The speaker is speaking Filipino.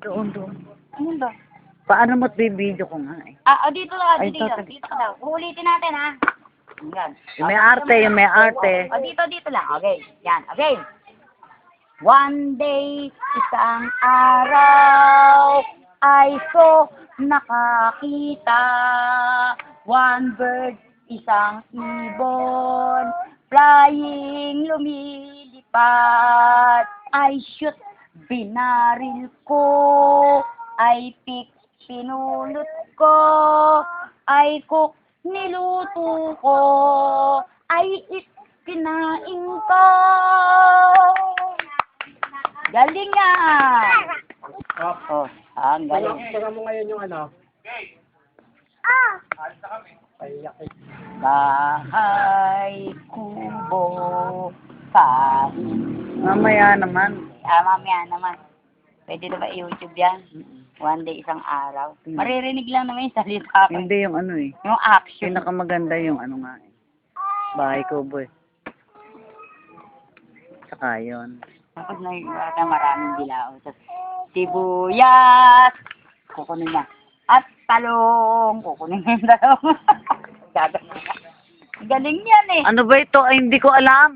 Doon, doon. Ano ba? Paano mo't bibidyo ko nga eh. Dito lang, Ay, dito. ito. Dito ka daw. Ulitin natin, ha? Yan. Yung may arte, yung may arte. Dito lang. Okay. Yan. Okay. One day, isang araw, ay so nakakita. One bird, isang ibon, flying, lumilipad. I shoot, binaril ko, I pick, pinulot ko, I cook, niluto ko, I eat, kinain ko. Galing nga! Oh, ang galing. Saka mo ngayon yung ano? Bahay, kubo, kain. Mamaya naman. Mamaya naman. Pwede na ba i-YouTube yan? One day, isang araw. Maririnig lang naman yung salita ko. Hindi yung ano eh. Yung action. Pinakamaganda yung ano nga eh. Bahay ko boy. Saka yun. Tapos nakikita maraming bilao. Tapos, sibuyas, kukunin niya. At talong, kukunin niya yung talong. Galing yan eh. Ano ba ito? Ay, hindi ko alam.